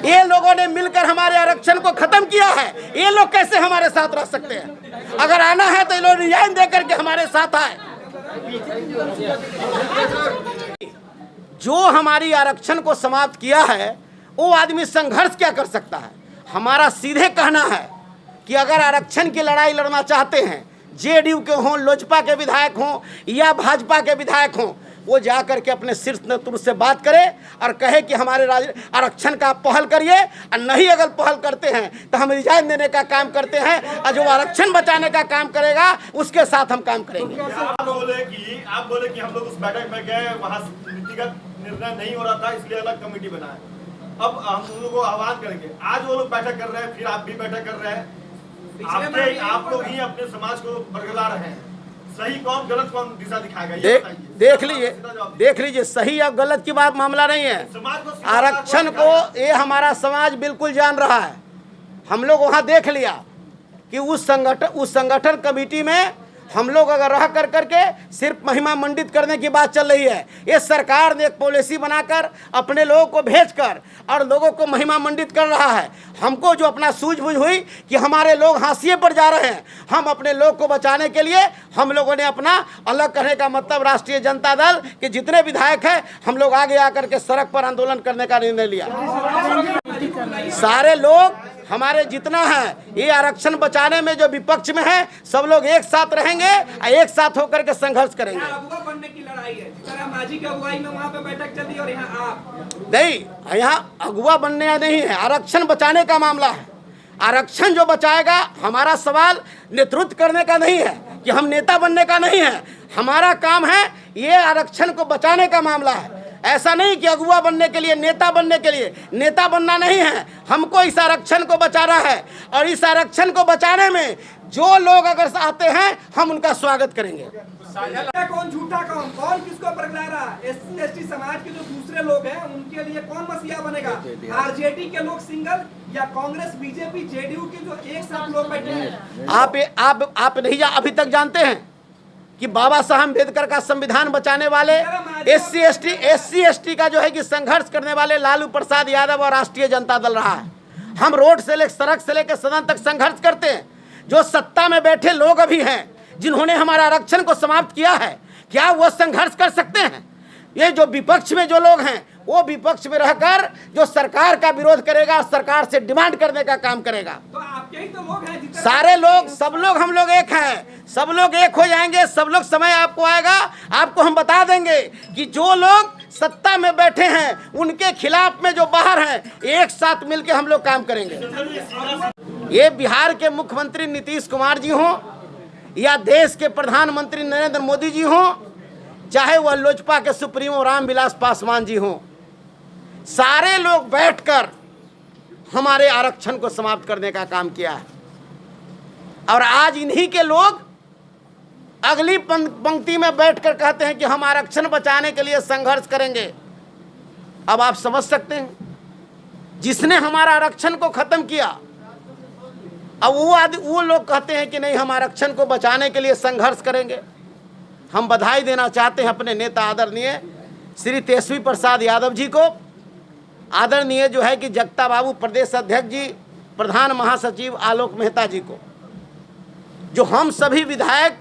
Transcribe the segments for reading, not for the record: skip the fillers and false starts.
ये लोगों ने मिलकर हमारे आरक्षण को खत्म किया है। ये लोग कैसे हमारे साथ रह सकते हैं? अगर आना है तो ये लोग रिजाइन देकर के हमारे साथ आए। जो हमारी आरक्षण को समाप्त किया है वो आदमी संघर्ष क्या कर सकता है? हमारा सीधे कहना है कि अगर आरक्षण की लड़ाई लड़ना चाहते हैं, जेडीयू के हों, लोजपा के विधायक हों या भाजपा के विधायक हों, वो जा करके अपने शीर्ष नेतृत्व से बात करे और कहे कि हमारे आरक्षण का पहल करिए, और नहीं अगर पहल करते हैं तो हम रिजाइन देने का काम करते हैं, और जो आरक्षण बचाने का काम करेगा उसके साथ हम काम करेंगे। आप बोले कि हम लोग उस बैठक में गए, वहाँ नीतिगत निर्णय नहीं हो रहा था, इसलिए अलग कमेटी बनाए। अब हम उन लोगों को आह्वान करेंगे। आज वो लोग बैठक कर रहे हैं, फिर आप भी बैठक कर रहे हैं। आप लोग ही अपने समाज को बरगला रहे हैं। सही कौन गलत कौन दिशा दिखाएगा? देख लीजिए सही और गलत की बात मामला नहीं है। आरक्षण को ये हमारा समाज बिल्कुल जान रहा है। हम लोग वहाँ देख लिया कि उस संगठन कमेटी में हम लोग अगर रह कर करके सिर्फ महिमा मंडित करने की बात चल रही है। ये सरकार ने एक पॉलिसी बनाकर अपने लोगों को भेजकर और लोगों को महिमा मंडित कर रहा है। हमको जो अपना सूझबूझ हुई कि हमारे लोग हाशिए पर जा रहे हैं, हम अपने लोग को बचाने के लिए हम लोगों ने अपना अलग करने का मतलब राष्ट्रीय जनता दल के जितने विधायक हैं हम लोग आगे आकर के सड़क पर आंदोलन करने का निर्णय लिया। सारे लोग हमारे जितना है ये आरक्षण बचाने में जो विपक्ष में है सब लोग एक साथ रहेंगे और एक साथ होकर के संघर्ष करेंगे। अगुवा बनने की लड़ाई है, मांझी की अगुवाई में वहाँ पे बैठक चली और यहाँ आप नहीं, यहाँ अगुवा बनने नहीं है, आरक्षण बचाने का मामला है। आरक्षण जो बचाएगा, हमारा सवाल नेतृत्व करने का नहीं है कि हम नेता बनने का नहीं है। हमारा काम है ये आरक्षण को बचाने का मामला है। ऐसा नहीं कि अगुवा बनने के लिए, नेता बनने के लिए, नेता बनना नहीं है। हमको इस आरक्षण को बचाना है और इस आरक्षण को बचाने में जो लोग अगर आते हैं हम उनका स्वागत करेंगे। कौन झूठा कौन किसको बरगला रहा है? SC ST समाज के जो दूसरे लोग हैं उनके लिए कौन मसीहा बनेगा? आरजेडी के लोग सिंगल या कांग्रेस बीजेपी जेडीयू के जो एक साथ लोग बैठे हैं? आप नहीं अभी तक जानते हैं कि बाबा साहब अम्बेडकर का संविधान बचाने वाले SC ST का जो है कि संघर्ष करने वाले लालू प्रसाद यादव और राष्ट्रीय जनता दल रहा है। हम रोड से लेकर सड़क से लेकर सदन तक संघर्ष करते हैं। जो सत्ता में बैठे लोग अभी हैं जिन्होंने हमारा आरक्षण को समाप्त किया है, क्या वो संघर्ष कर सकते हैं? ये जो विपक्ष में जो लोग हैं वो विपक्ष में रहकर जो सरकार का विरोध करेगा और सरकार से डिमांड करने का काम करेगा। तो आपके ही तो लोग हैं, सारे लोग, सब लोग, हम लोग एक हैं। सब लोग एक हो जाएंगे, सब लोग, समय आपको आएगा, आपको हम बता देंगे कि जो लोग सत्ता में बैठे हैं उनके खिलाफ में जो बाहर हैं, एक साथ मिलकर हम लोग काम करेंगे। ये बिहार के मुख्यमंत्री नीतीश कुमार जी हों या देश के प्रधानमंत्री नरेंद्र मोदी जी हों, चाहे वह लोजपा के सुप्रीमो रामविलास पासवान जी हों, सारे लोग बैठकर हमारे आरक्षण को समाप्त करने का काम किया है। और आज इन्हीं के लोग अगली पंक्ति में बैठकर कहते हैं कि हम आरक्षण बचाने के लिए संघर्ष करेंगे। अब आप समझ सकते हैं, जिसने हमारा आरक्षण को खत्म किया, अब वो लोग कहते हैं कि नहीं हम आरक्षण को बचाने के लिए संघर्ष करेंगे। हम बधाई देना चाहते हैं अपने नेता आदरणीय श्री तेजस्वी प्रसाद यादव जी को, आदरणीय जो है कि जगता बाबू प्रदेश अध्यक्ष जी, प्रधान महासचिव आलोक मेहता जी को, जो हम सभी विधायक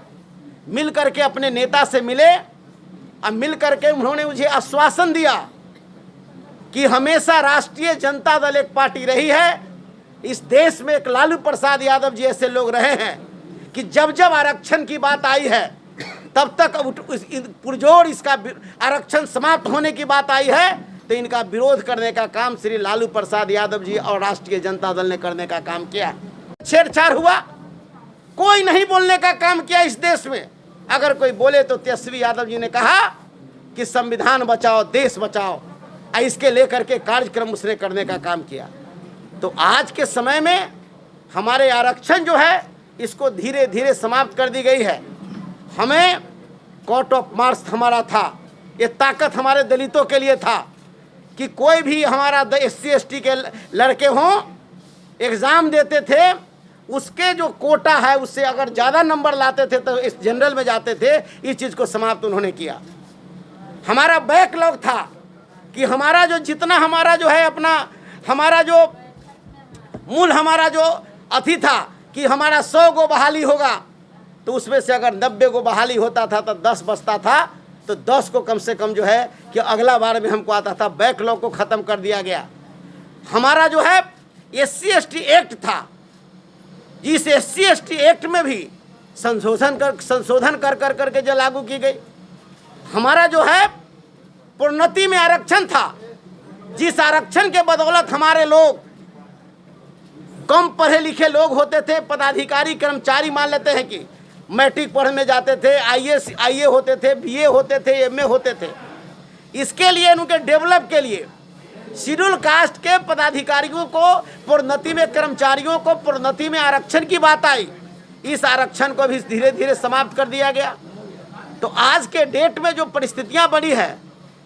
मिल करके अपने नेता से मिले और मिल करके उन्होंने मुझे आश्वासन दिया कि हमेशा राष्ट्रीय जनता दल एक पार्टी रही है। इस देश में एक लालू प्रसाद यादव जी ऐसे लोग रहे हैं कि जब जब आरक्षण की बात आई है तब तक पुरजोर इसका आरक्षण समाप्त होने की बात आई है तो इनका विरोध करने का काम श्री लालू प्रसाद यादव जी और राष्ट्रीय जनता दल ने करने का काम किया। छेड़छाड़ हुआ, कोई नहीं बोलने का काम किया इस देश में। अगर कोई बोले तो तेजस्वी यादव जी ने कहा कि संविधान बचाओ, देश बचाओ, इसके लेकर के कार्यक्रम उसने करने का काम किया। तो आज के समय में हमारे आरक्षण जो है इसको धीरे धीरे समाप्त कर दी गई है। हमें कोर्ट ऑफ मार्च हमारा था, ये ताकत हमारे दलितों के लिए था कि कोई भी हमारा SC ST के लड़के हों, एग्ज़ाम देते थे, उसके जो कोटा है उससे अगर ज़्यादा नंबर लाते थे तो इस जनरल में जाते थे। इस चीज़ को समाप्त उन्होंने किया। हमारा बैकलॉग था कि हमारा जो जितना हमारा जो है अपना हमारा जो मूल हमारा जो अथी था कि हमारा 100 गो बहाली होगा, तो उसमें से अगर 90 गो बहाली होता था तो 10 बचता था, तो 10 को कम से कम जो है कि अगला बार में हमको आता था। बैकलॉग को ख़त्म कर दिया गया। हमारा जो है SC/ST एक्ट था, जिस SC/ST एक्ट में भी संशोधन कर करके जो लागू की गई। हमारा जो है प्रोन्नति में आरक्षण था, जिस आरक्षण के बदौलत हमारे लोग कम पढ़े लिखे लोग होते थे, पदाधिकारी कर्मचारी मान लेते हैं कि मैट्रिक पढ़ने जाते थे, IAS होते थे, BA होते थे, MA होते थे। इसके लिए उनके डेवलप के लिए शेड्यूल कास्ट के पदाधिकारियों को प्रोन्नति में, कर्मचारियों को प्रोन्नति में आरक्षण की बात आई। इस आरक्षण को भी धीरे धीरे समाप्त कर दिया गया। तो आज के डेट में जो परिस्थितियां बनी है,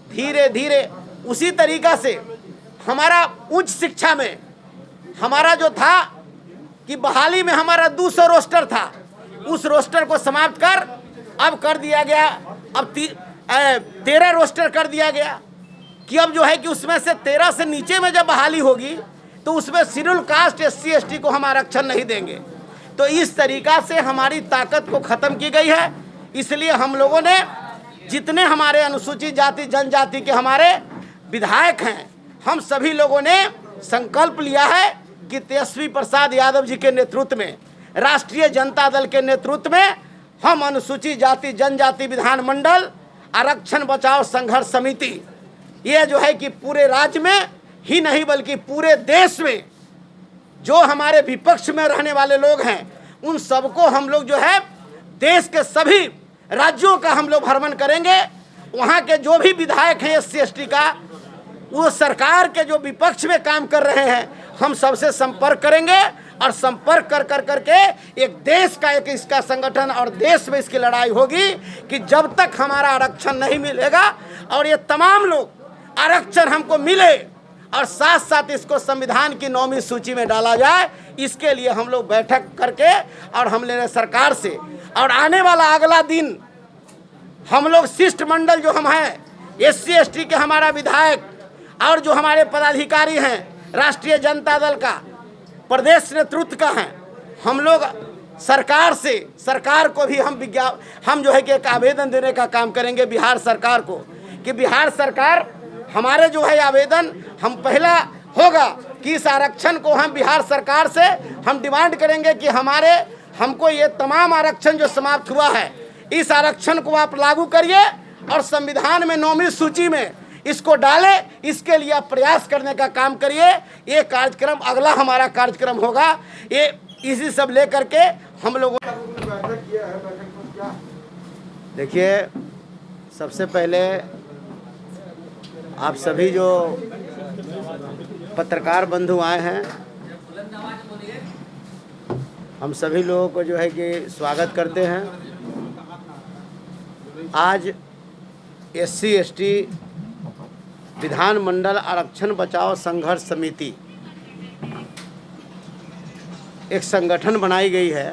धीरे धीरे उसी तरीक़ा से हमारा उच्च शिक्षा में हमारा जो था कि बहाली में हमारा 200 रोस्टर था, उस रोस्टर को समाप्त कर अब कर दिया गया, अब 13 रोस्टर कर दिया गया कि अब जो है कि उसमें से 13 से नीचे में जब बहाली होगी तो उसमें शेड्यूल कास्ट SC/ST को हम आरक्षण नहीं देंगे। तो इस तरीक़ा से हमारी ताकत को ख़त्म की गई है। इसलिए हम लोगों ने जितने हमारे अनुसूचित जाति जनजाति के हमारे विधायक हैं, हम सभी लोगों ने संकल्प लिया है कि तेजस्वी प्रसाद यादव जी के नेतृत्व में, राष्ट्रीय जनता दल के नेतृत्व में हम अनुसूचित जाति जनजाति विधानमंडल आरक्षण बचाओ संघर्ष समिति, ये जो है कि पूरे राज्य में ही नहीं बल्कि पूरे देश में जो हमारे विपक्ष में रहने वाले लोग हैं, उन सबको हम लोग जो है देश के सभी राज्यों का हम लोग भ्रमण करेंगे। वहाँ के जो भी विधायक हैं SC/ST का, वो सरकार के जो विपक्ष में काम कर रहे हैं, हम सबसे संपर्क करेंगे और संपर्क कर करके एक देश का एक इसका संगठन और देश में इसकी लड़ाई होगी कि जब तक हमारा आरक्षण नहीं मिलेगा और ये तमाम लोग आरक्षण हमको मिले और साथ साथ इसको संविधान की 9वीं सूची में डाला जाए, इसके लिए हम लोग बैठक करके और हम ले रहे सरकार से। और आने वाला अगला दिन हम लोग शिष्टमंडल जो हम हैं SC/ST के हमारा विधायक और जो हमारे पदाधिकारी हैं राष्ट्रीय जनता दल का प्रदेश नेतृत्व का हैं, हम लोग सरकार को भी हम जो है कि एक आवेदन देने का काम करेंगे बिहार सरकार को, कि बिहार सरकार हमारे जो है आवेदन हम पहला होगा कि इस आरक्षण को हम बिहार सरकार से हम डिमांड करेंगे कि हमको ये तमाम आरक्षण जो समाप्त हुआ है, इस आरक्षण को आप लागू करिए और संविधान में 9वीं सूची में इसको डाले, इसके लिए आप प्रयास करने का काम करिए। ये कार्यक्रम अगला हमारा कार्यक्रम होगा, ये इसी सब लेकर के हम लोगों देखिए, सबसे पहले आप सभी जो पत्रकार बंधु आए हैं, हम सभी लोगों को जो है कि स्वागत करते हैं। आज SC/ST विधानमंडल आरक्षण बचाओ संघर्ष समिति एक संगठन बनाई गई है,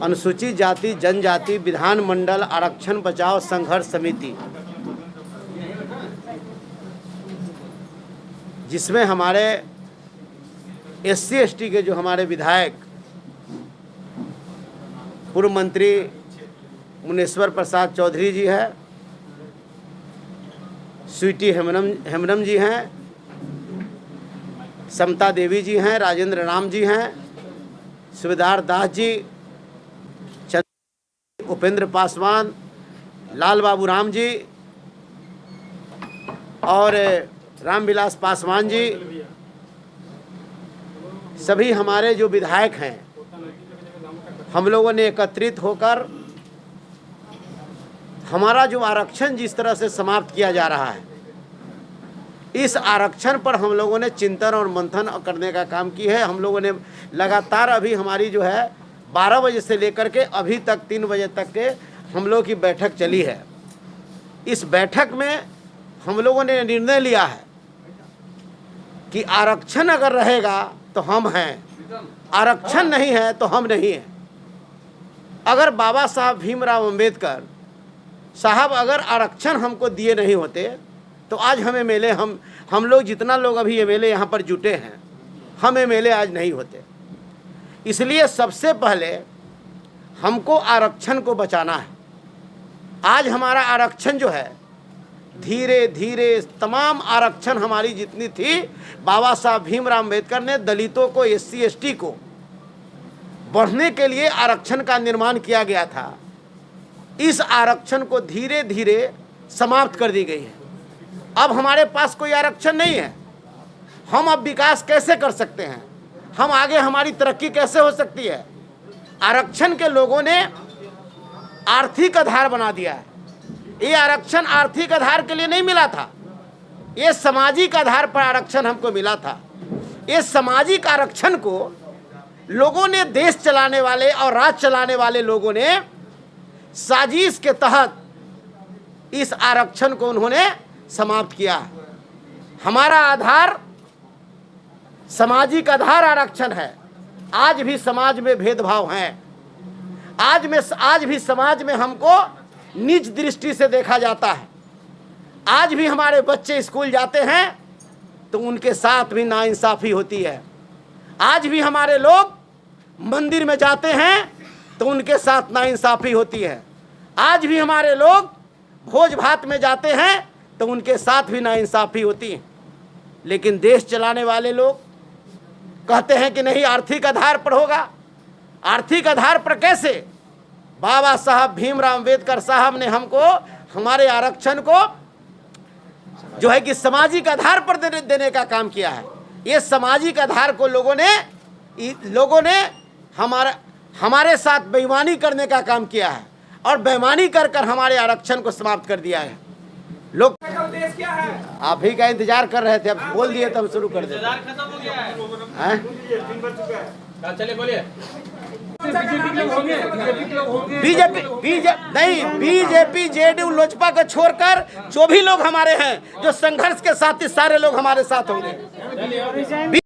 अनुसूचित जाति जनजाति विधानमंडल आरक्षण बचाओ संघर्ष समिति, जिसमें हमारे SC/ST के जो हमारे विधायक पूर्व मंत्री मुनेश्वर प्रसाद चौधरी जी हैं, स्वीटी हेम्ब्रम जी हैं, समता देवी जी हैं, राजेंद्र राम जी हैं, सुबेदार दास जी, उपेंद्र पासवान, लाल बाबू राम जी और रामविलास पासवान जी, सभी हमारे जो विधायक हैं, हम लोगों ने एकत्रित होकर हमारा जो आरक्षण जिस तरह से समाप्त किया जा रहा है, इस आरक्षण पर हम लोगों ने चिंतन और मंथन करने का काम की है। हम लोगों ने लगातार अभी हमारी जो है 12 बजे से लेकर के अभी तक 3 बजे तक के हम लोग की बैठक चली है। इस बैठक में हम लोगों ने निर्णय लिया है कि आरक्षण अगर रहेगा तो हम हैं, आरक्षण नहीं है तो हम नहीं हैं। अगर बाबा साहब भीमराव अंबेडकर साहब अगर आरक्षण हमको दिए नहीं होते तो आज हम एमएलए हम लोग जितना लोग अभी एमएलए यहाँ पर जुटे हैं, हम एमएलए आज नहीं होते। इसलिए सबसे पहले हमको आरक्षण को बचाना है। आज हमारा आरक्षण जो है धीरे धीरे तमाम आरक्षण हमारी जितनी थी, बाबा साहब भीमराव अम्बेडकर ने दलितों को, एससी एसटी को बढ़ने के लिए आरक्षण का निर्माण किया गया था। इस आरक्षण को धीरे धीरे समाप्त कर दी गई है। अब हमारे पास कोई आरक्षण नहीं है। हम अब विकास कैसे कर सकते हैं, हम आगे हमारी तरक्की कैसे हो सकती है? आरक्षण के लोगों ने आर्थिक आधार बना दिया है। ये आरक्षण आर्थिक आधार के लिए नहीं मिला था, ये सामाजिक आधार पर आरक्षण हमको मिला था। ये सामाजिक आरक्षण को लोगों ने, देश चलाने वाले और राज्य चलाने वाले लोगों ने साजिश के तहत इस आरक्षण को उन्होंने समाप्त किया। हमारा आधार सामाजिक आधार आरक्षण है। आज भी समाज में भेदभाव हैं। आज भी समाज में हमको नीच दृष्टि से देखा जाता है। आज भी हमारे बच्चे स्कूल जाते हैं तो उनके साथ भी नाइंसाफ़ी होती है। आज भी हमारे लोग मंदिर में जाते हैं तो उनके साथ नाइंसाफ़ी होती है। आज भी हमारे लोग भोज भात में जाते हैं तो उनके साथ भी नाइंसाफ़ी होती है। लेकिन देश चलाने वाले लोग कहते हैं कि नहीं, आर्थिक आधार पर होगा। आर्थिक आधार पर कैसे? बाबा साहब भीमराव अम्बेडकर साहब ने हमको हमारे आरक्षण को जो है कि सामाजिक आधार पर देने का काम किया है। ये सामाजिक आधार को लोगों ने हमारे साथ बेईमानी करने का काम किया है और बेईमानी कर कर हमारे आरक्षण को समाप्त कर दिया है। लोग का उद्देश्य क्या है? आप ही का इंतजार कर रहे थे, अब बोल दिए तो हम शुरू कर देते खत्म हो गया है। हैं। चलिए बोलिए। बीजेपी जेडीयू लोजपा को छोड़कर जो भी लोग हमारे हैं, जो संघर्ष के साथी सारे लोग हमारे साथ होंगे।